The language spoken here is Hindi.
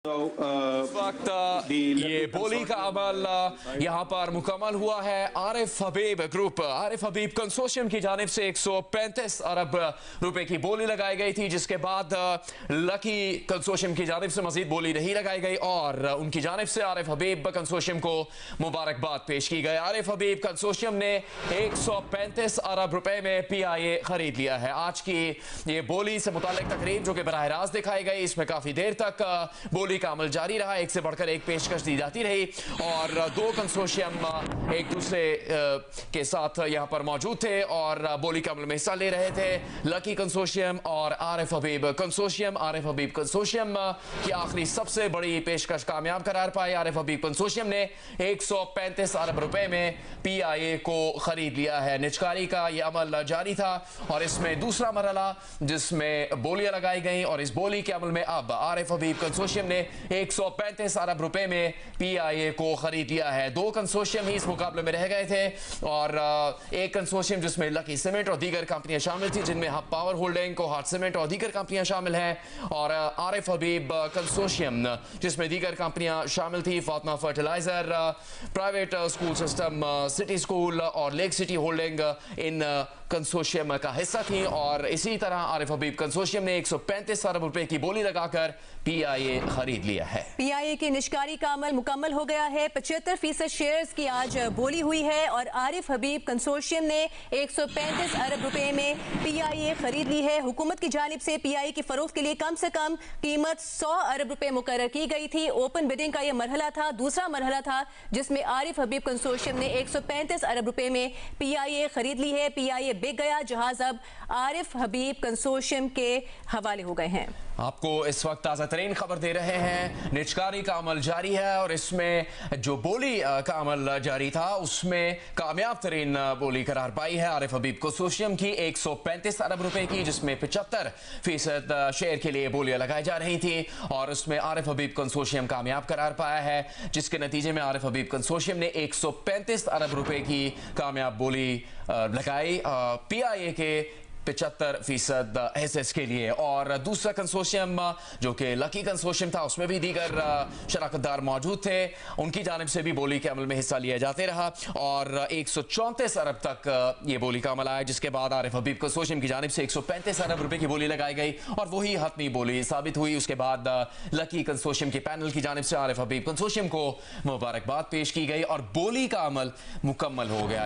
इस वक्त ये बोली का अमल यहाँ पर मुकम्मल हुआ है। आरिफ हबीब ग्रुप, आरिफ हबीब कंसोर्शियम की जानिब से 135 अरब रुपए की बोली लगाई गई थी, जिसके बाद लकी कंसोर्शियम की जानिब से मजीद बोली नहीं लगाई गई और उनकी जानिब से आरिफ हबीब कंसोर्शियम को मुबारकबाद पेश की गई। आरिफ हबीब कंसोर्शियम ने 135 अरब रुपए में PIA खरीद लिया है। आज की ये बोली से मुतालिक तकरीब जो कि बराह रास्त दिखाई गई, इसमें काफी देर तक बोली का अमल जारी रहा। एक से बढ़कर एक पेशकश दी जाती रही और दो कंसोर्शियम एक दूसरे के साथ यहां पर मौजूद थे और बोली के अमल में हिस्सा ले रहे थे। लकी कंसोर्शियम और आरिफ हबीब कंसोर्शियम। आरिफ हबीब कंसोर्शियम की आखिरी सबसे बड़ी पेशकश कामयाब करार पाई। आरिफ हबीब कंसोर्शियम ने 135 अरब रुपए में PIA को खरीद लिया है। निचकारी का यह अमल जारी था और इसमें दूसरा मरहला जिसमें बोलियां लगाई गई और इस बोली के अमल में अब आरिफ हबीब कंसोर्शियम ने 135 अरब रुपए में PIA को खरीद लिया है। दो कंसोर्शियम ही इस मुकाबले में रह गए थे और एक कंसोर्शियम जिसमें लकी सीमेंट और दीगर कंपनियां शामिल थी, जिनमें hub power holding, cohort cement और दीगर कंपनियां शामिल हैं, और आरिफ हबीब कंसोर्शियम जिसमें दीगर कंपनियां शामिल थी, Fatima fertilizer, private school system, city school और लेक सिटी होल्डिंग इन कंसोर्शियम का हिस्सा थी। और इसी तरह आरिफ हबीब कंसोर्शियम ने 135 अरब रुपए की बोली लगाकर PIA खरीद लिया है। PIA की निष्कारी का अमल मुकम्मल हो गया है। 75% शेयर्स की आज बोली हुई है और आरिफ हबीब कंसोर्शियम ने 135 अरब रुपए में PIA खरीद ली है। हुकूमत की जानिब से PIA की फरोख्त के लिए कम से कम कीमत 100 अरब रुपए मुकर्रर की गई थी। ओपन बिडिंग का यह मरहला था, दूसरा मरहला था जिसमें आरिफ हबीब कंसोर्शियम ने 135 अरब रुपए में PIA खरीद ली है। PIA बिक गया, जहाज अब आरिफ हबीब कंसोर्शियम के हवाले हो गए हैं। आपको इस वक्त ताज़ा तरीन खबर दे रहे हैं। निचकारी का अमल जारी है और इसमें जो बोली का अमल जारी था उसमें कामयाब तरीन बोली करार पाई है आरिफ हबीब कंसोर्शियम की 135 अरब रुपए की, जिसमें 75% शेयर के लिए बोलियां लगाई जा रही थी और उसमें आरिफ हबीब कंसोर्शियम कामयाब करार पाया है, जिसके नतीजे में आरिफ हबीब कंसोर्शियम ने 135 अरब रुपए की कामयाब बोली लगाई PIA के 75% एसेस के लिए। और दूसरा कंसोर्शियम जो कि लकी कंसोर्शियम था, उसमें भी दीगर शराकतदार मौजूद थे, उनकी जानिब से भी बोली के अमल में हिस्सा लिया जाते रहा और 134 अरब तक ये बोली का अमल आया, जिसके बाद आरिफ हबीब कंसोर्शियम की जानिब से 135 अरब रुपए की बोली लगाई गई और वही हतमी बोली साबित हुई। उसके बाद लकी कंसोर्शियम के पैनल की जानिब से आरिफ हबीब कंसोर्शियम को मुबारकबाद पेश की गई और बोली का अमल मुकम्मल हो गया।